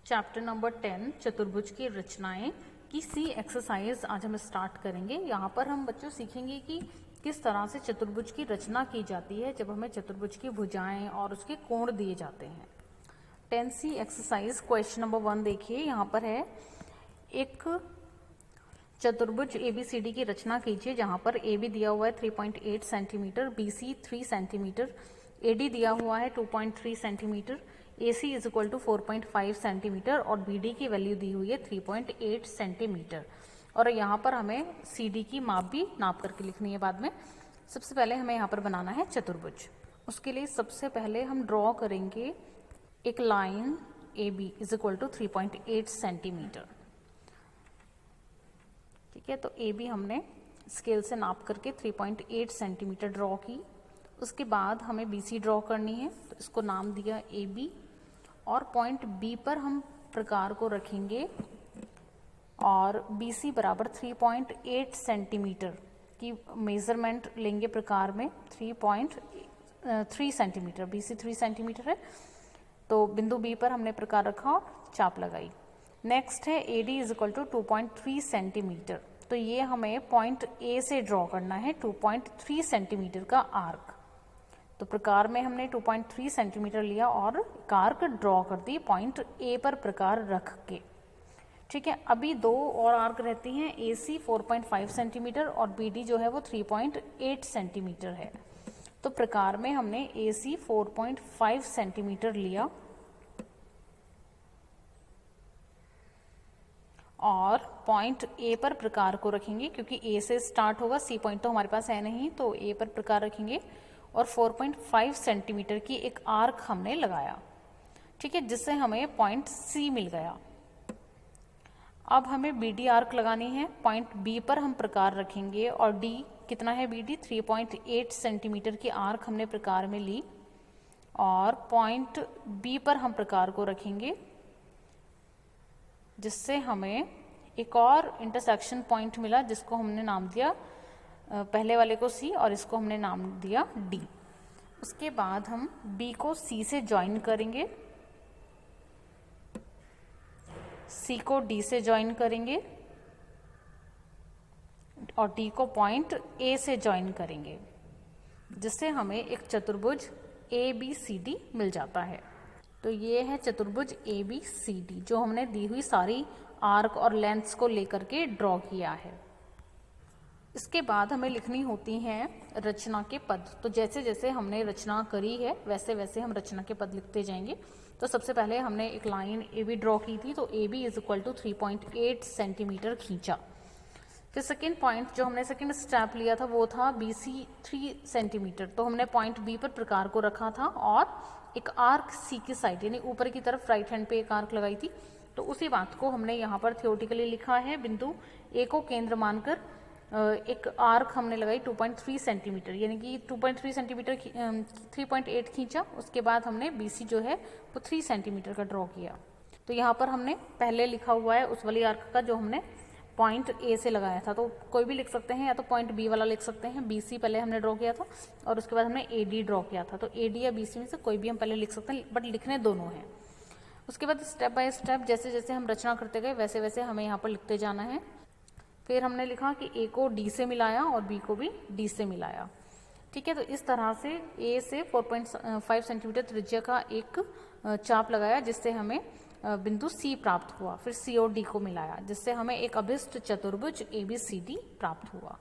Chapter number 10 चतुर्भुज की रचनाएं की सी एक्सरसाइज आज हम स्टार्ट करेंगे। यहाँ पर हम बच्चों सीखेंगे कि किस तरह से चतुर्भुज की रचना की जाती है जब हमें चतुर्भुज की भुजाएं और उसके कोण दिए जाते हैं। 10C एक्सरसाइज क्वेश्चन नंबर 1 देखिए, यहाँ पर है एक चतुर्भुज ABCD की रचना कीजिए जहाँ पर AB दिया हुआ है 3.8 सेंटीमीटर, BC 3 सेंटीमीटर, AD दिया हुआ है 2.3 centimetre, AC is equal to 4.5 centimetre और BD की वैल्यू दी हुई है 3.8 सेंटीमीटर। और यहाँ पर हमें CD की माप भी नाप करके लिखनी है बाद में। सबसे पहले हमें यहाँ पर बनाना है चतुर्भुज। उसके लिए सबसे पहले हम ड्रॉ करेंगे एक line AB is equal to 3.8 centimetre. ठीक है, तो AB हमने स्केल से नाप करके 3.8 सेंटीमीटर ड्रॉ की। उसके बाद हमें BC ड्रॉ करनी है, तो इसको नाम दिया AB और पॉइंट B पर हम प्रकार को रखेंगे और BC बराबर 3.8 सेंटीमीटर की मेजरमेंट लेंगे प्रकार में 3.3 सेंटीमीटर। BC 3 सेंटीमीटर है, तो बिंदु B पर हमने प्रकार रखा और चाप लगाई। नेक्स्ट है AD is equal to 2.3 centimetre, तो ये हमें पॉइंट A से ड्रॉ करना है 2.3 सेंटीमीटर का आर्क। तो प्रकार में हमने 2.3 सेंटीमीटर लिया और आर्क ड्रॉ कर दी पॉइंट A पर प्रकार रख के। ठीक है, अभी दो और आर्क रहती हैं, AC 4.5 सेंटीमीटर और BD जो है वो 3.8 सेंटीमीटर है। तो प्रकार में हमने AC 4.5 सेंटीमीटर लिया और पॉइंट A पर प्रकार को रखेंगे, क्योंकि A से स्टार्ट होगा, C पॉइंट तो हमारे पास है नहीं, तो A पर प्रकार रखेंगे और 4.5 सेंटीमीटर की एक आर्क हमने लगाया। ठीक है, जिससे हमें पॉइंट C मिल गया। अब हमें BD आर्क लगानी है। पॉइंट B पर हम प्रकार रखेंगे और D कितना है, BD 3.8 सेंटीमीटर की आर्क हमने प्रकार में ली और पॉइंट B पर हम प्रकार को रखेंगे, जिससे हमें एक और इंटरसेक्शन पॉइंट मिला जिसको हमने नाम दिया पहले वाले को C और इसको हमने नाम दिया D। उसके बाद हम B को C से ज्वाइन करेंगे, C को D से ज्वाइन करेंगे और D को पॉइंट A से ज्वाइन करेंगे, जिससे हमें एक चतुर्भुज ABCD मिल जाता है। तो ये है चतुर्भुज ABCD जो हमने दी हुई सारी आर्क और लेंथ्स को लेकर के ड्रॉ किया है। इसके बाद हमें लिखनी होती हैं रचना के पद। तो जैसे जैसे हमने रचना करी है वैसे वैसे हम रचना के पद लिखते जाएंगे। तो सबसे पहले हमने एक लाइन AB ड्रॉ की थी, तो AB is equal to 3.8 centimetre खींचा। फिर सेकेंड पॉइंट जो हमने सेकेंड स्टेप लिया था वो था BC 3 सेंटीमीटर, तो हमने पॉइंट B पर प्रकार को रखा था और एक आर्क C की साइड यानी ऊपर की तरफ राइट हैंड पे एक आर्क लगाई थी। तो उसी बात को हमने यहाँ पर थियोरेटिकली लिखा है। बिंदु A को केंद्र मानकर एक आर्क हमने लगाई 2.3 सेंटीमीटर, यानी कि 2.3 सेंटीमीटर 3.8 खींचा। उसके बाद हमने BC जो है वो 3 सेंटीमीटर का ड्रॉ किया। तो यहाँ पर हमने पहले लिखा हुआ है उस वाली आर्क का जो हमने पॉइंट A से लगाया था, तो कोई भी लिख सकते हैं या तो पॉइंट B वाला लिख सकते हैं। BC पहले हमने ड्रॉ किया था और उसके बाद हमने AD ड्रॉ किया था, तो AD या BC में से कोई भी हम पहले लिख सकते हैं, बट लिखने दोनों हैं। उसके बाद स्टेप बाय स्टेप जैसे जैसे हम रचना करते गए वैसे वैसे हमें यहाँ पर लिखते जाना है। फिर हमने लिखा कि A को D से मिलाया और B को भी D से मिलाया। ठीक है, तो इस तरह से A से 4.5 सेंटीमीटर त्रिज्या का एक चाप लगाया, जिससे हमें बिंदु C प्राप्त हुआ। फिर C और D को मिलाया, जिससे हमें एक अभिष्ट चतुर्भुज ABCD प्राप्त हुआ।